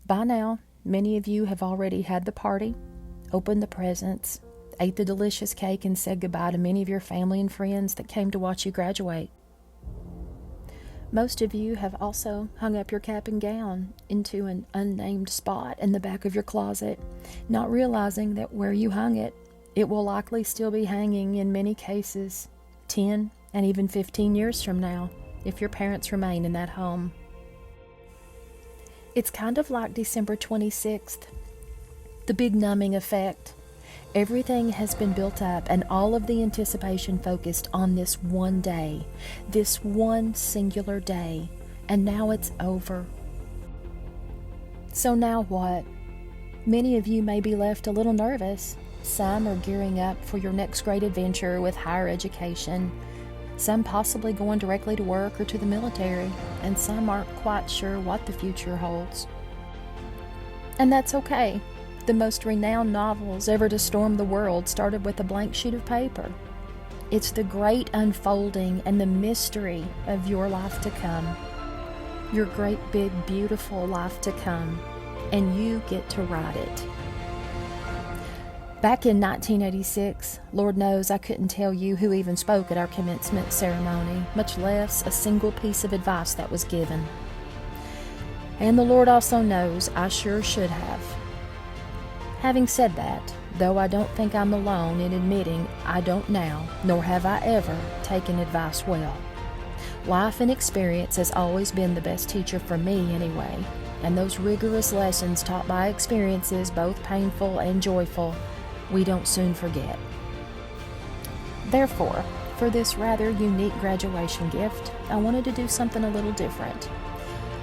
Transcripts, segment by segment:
By now, many of you have already had the party, opened the presents, ate the delicious cake, and said goodbye to many of your family and friends that came to watch you graduate. Most of you have also hung up your cap and gown into an unnamed spot in the back of your closet, not realizing that where you hung it, it will likely still be hanging in many cases 10 and even 15 years from now if your parents remain in that home. It's kind of like December 26th, the big numbing effect. Everything has been built up and all of the anticipation focused on this one day, this one singular day, and now it's over. So now what? Many of you may be left a little nervous. Some are gearing up for your next great adventure with higher education. Some possibly going directly to work or to the military, and some aren't quite sure what the future holds. And that's okay. The most renowned novels ever to storm the world started with a blank sheet of paper. It's the great unfolding and the mystery of your life to come. Your great big beautiful life to come. And you get to write it. Back in 1986, Lord knows I couldn't tell you who even spoke at our commencement ceremony, much less a single piece of advice that was given. And the Lord also knows I sure should have. Having said that, though I don't think I'm alone in admitting I don't now, nor have I ever, taken advice well. Life and experience has always been the best teacher for me anyway, and those rigorous lessons taught by experiences, both painful and joyful, we don't soon forget. Therefore, for this rather unique graduation gift, I wanted to do something a little different.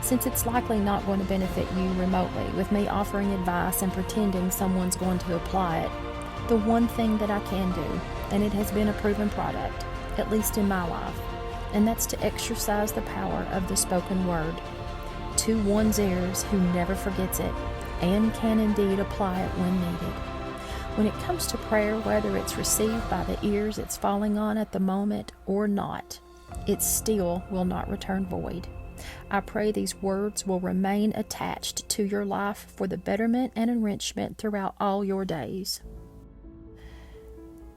Since it's likely not going to benefit you remotely with me offering advice and pretending someone's going to apply it, the one thing that I can do, and it has been a proven product, at least in my life, and that's to exercise the power of the spoken word to one's ears who never forgets it and can indeed apply it when needed. When it comes to prayer, whether it's received by the ears it's falling on at the moment or not, it still will not return void. I pray these words will remain attached to your life for the betterment and enrichment throughout all your days.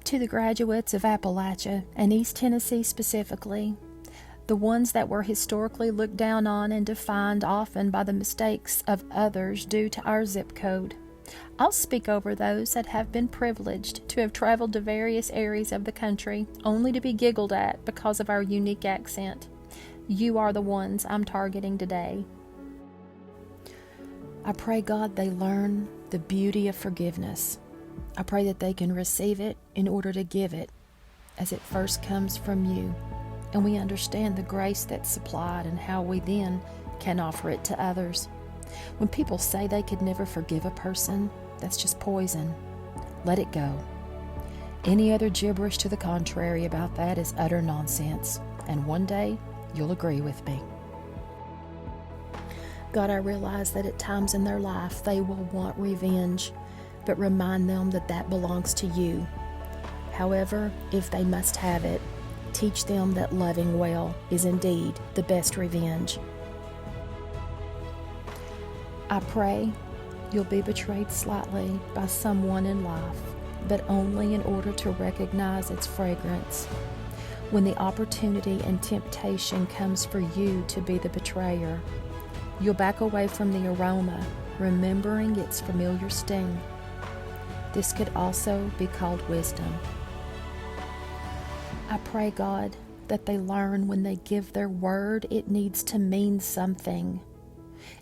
To the graduates of Appalachia and East Tennessee specifically, the ones that were historically looked down on and defined often by the mistakes of others due to our zip code, I'll speak over those that have been privileged to have traveled to various areas of the country only to be giggled at because of our unique accent. You are the ones I'm targeting today. I pray, God, they learn the beauty of forgiveness. I pray that they can receive it in order to give it, as it first comes from you, and we understand the grace that's supplied and how we then can offer it to others. When people say they could never forgive a person, that's just poison. Let it go. Any other gibberish to the contrary about that is utter nonsense, and one day you'll agree with me. God, I realize that at times in their life they will want revenge, but remind them that that belongs to you. However, if they must have it, teach them that loving well is indeed the best revenge. I pray you'll be betrayed slightly by someone in life, but only in order to recognize its fragrance. When the opportunity and temptation comes for you to be the betrayer, you'll back away from the aroma, remembering its familiar sting. This could also be called wisdom. I pray, God, that they learn when they give their word, it needs to mean something.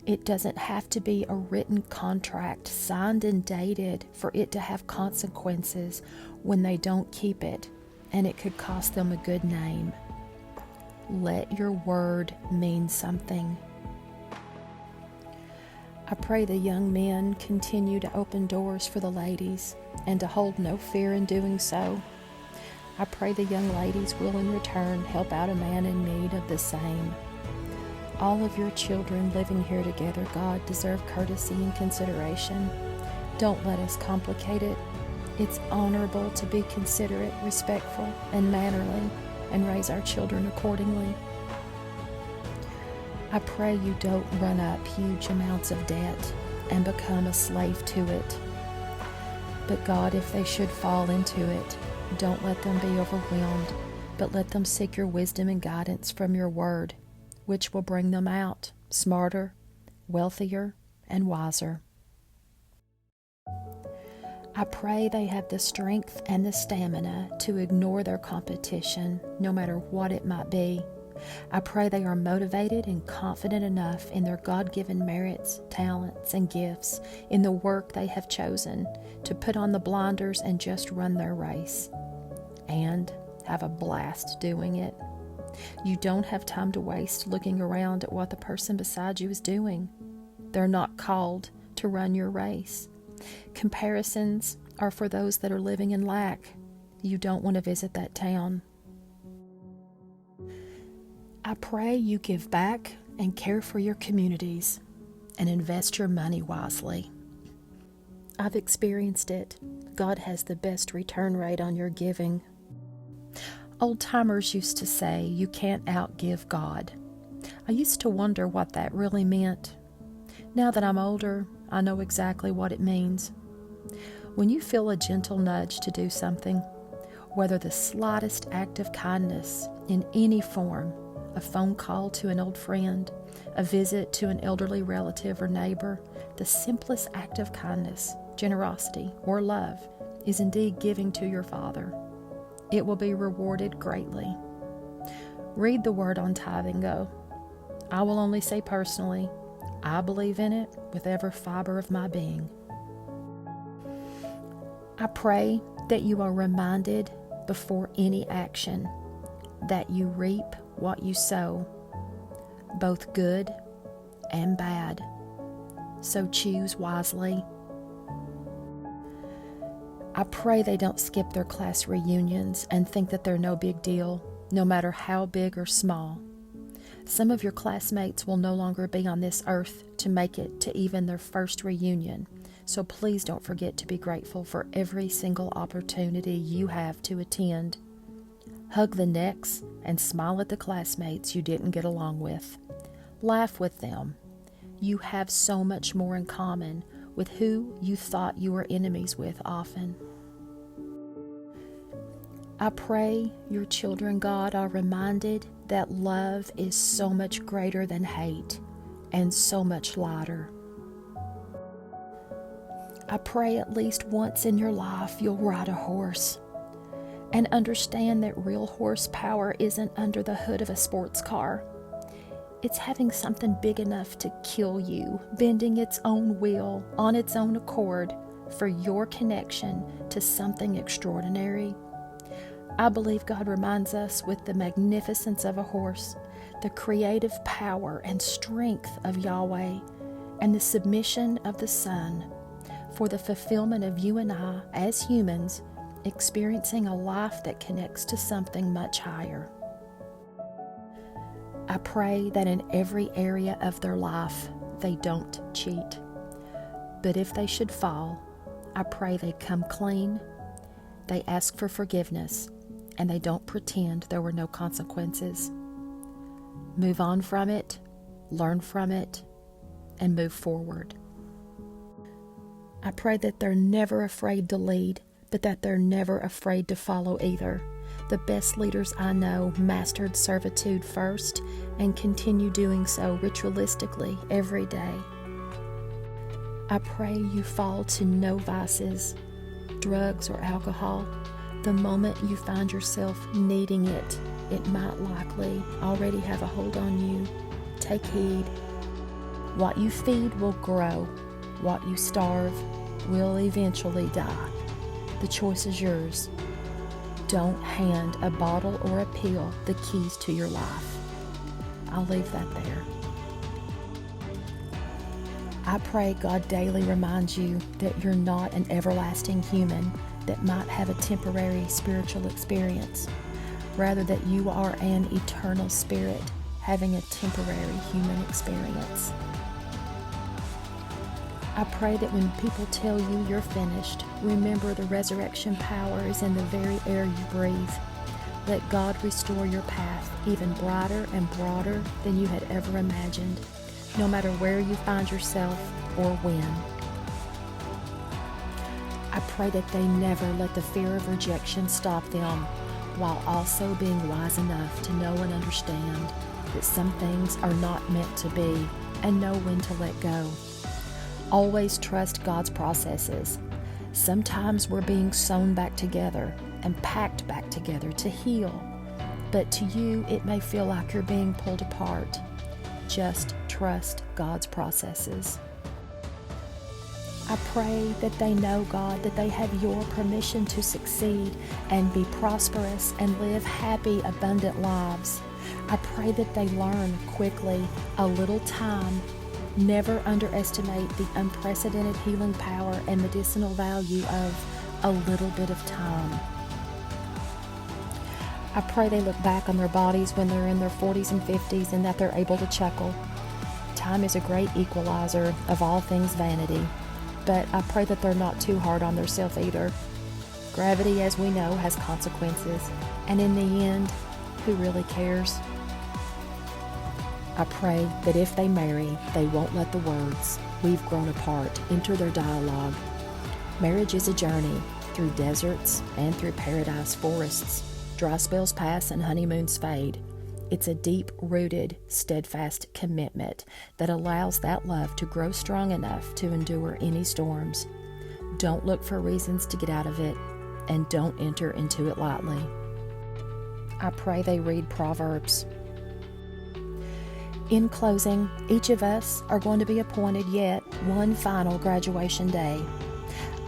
It doesn't have to be a written contract signed and dated for it to have consequences when they don't keep it, and it could cost them a good name. Let your word mean something. I pray the young men continue to open doors for the ladies and to hold no fear in doing so. I pray the young ladies will in return help out a man in need of the same. All of your children living here together, God, deserve courtesy and consideration. Don't let us complicate it. It's honorable to be considerate, respectful, and mannerly, and raise our children accordingly. I pray you don't run up huge amounts of debt and become a slave to it. But God, if they should fall into it, don't let them be overwhelmed, but let them seek your wisdom and guidance from your word, which will bring them out smarter, wealthier, and wiser. I pray they have the strength and the stamina to ignore their competition, no matter what it might be. I pray they are motivated and confident enough in their God-given merits, talents, and gifts, in the work they have chosen, to put on the blinders and just run their race, and have a blast doing it. You don't have time to waste looking around at what the person beside you is doing. They're not called to run your race. Comparisons are for those that are living in lack. You don't want to visit that town. I pray you give back and care for your communities and invest your money wisely. I've experienced it. God has the best return rate on your giving. Old-timers used to say, you can't outgive God. I used to wonder what that really meant. Now that I'm older, I know exactly what it means. When you feel a gentle nudge to do something, whether the slightest act of kindness in any form, a phone call to an old friend, a visit to an elderly relative or neighbor, the simplest act of kindness, generosity, or love is indeed giving to your Father. It will be rewarded greatly. Read the word on tithing, though. I will only say personally, I believe in it with every fiber of my being. I pray that you are reminded before any action that you reap what you sow, both good and bad. So choose wisely. I pray they don't skip their class reunions and think that they're no big deal, no matter how big or small. Some of your classmates will no longer be on this earth to make it to even their first reunion, so please don't forget to be grateful for every single opportunity you have to attend. Hug the necks and smile at the classmates you didn't get along with. Laugh with them. You have so much more in common with who you thought you were enemies with often. I pray your children, God, are reminded that love is so much greater than hate and so much lighter. I pray at least once in your life you'll ride a horse and understand that real horsepower isn't under the hood of a sports car. It's having something big enough to kill you, bending its own wheel on its own accord for your connection to something extraordinary. I believe God reminds us with the magnificence of a horse, the creative power and strength of Yahweh, and the submission of the Son for the fulfillment of you and I, as humans, experiencing a life that connects to something much higher. I pray that in every area of their life, they don't cheat. But if they should fall, I pray they come clean, they ask for forgiveness, and they don't pretend there were no consequences. Move on from it, learn from it, and move forward. I pray that they're never afraid to lead, but that they're never afraid to follow either. The best leaders I know mastered servitude first and continue doing so ritualistically every day. I pray you fall to no vices, drugs, or alcohol. The moment you find yourself needing it, it might likely already have a hold on you. Take heed. What you feed will grow. What you starve will eventually die. The choice is yours. Don't hand a bottle or a pill the keys to your life. I'll leave that there. I pray God daily reminds you that you're not an everlasting human that might have a temporary spiritual experience. Rather, that you are an eternal spirit having a temporary human experience. I pray that when people tell you you're finished, remember the resurrection power is in the very air you breathe. Let God restore your path even brighter and broader than you had ever imagined. no matter where you find yourself or when. I pray that they never let the fear of rejection stop them, while also being wise enough to know and understand that some things are not meant to be and know when to let go. Always trust God's processes. Sometimes we're being sewn back together and packed back together to heal, but to you it may feel like you're being pulled apart. Just trust God's processes. I pray that they know, God, that they have your permission to succeed and be prosperous and live happy, abundant lives. I pray that they learn quickly, a little time. Never underestimate the unprecedented healing power and medicinal value of a little bit of time. I pray they look back on their bodies when they're in their 40s and 50s and that they're able to chuckle. Time is a great equalizer of all things vanity, but I pray that they're not too hard on themselves either. Gravity, as we know, has consequences, and in the end, who really cares? I pray that if they marry, they won't let the words, "we've grown apart," enter their dialogue. Marriage is a journey through deserts and through paradise forests. Dry spells pass and honeymoons fade. It's a deep-rooted, steadfast commitment that allows that love to grow strong enough to endure any storms. Don't look for reasons to get out of it, and don't enter into it lightly. I pray they read Proverbs. In closing, each of us are going to be appointed yet one final graduation day.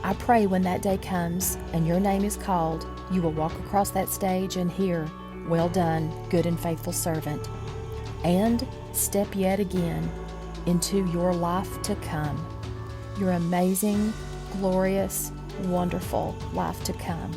I pray when that day comes and your name is called, you will walk across that stage and hear, "Well done, good and faithful servant," and step yet again into your life to come, your amazing, glorious, wonderful life to come.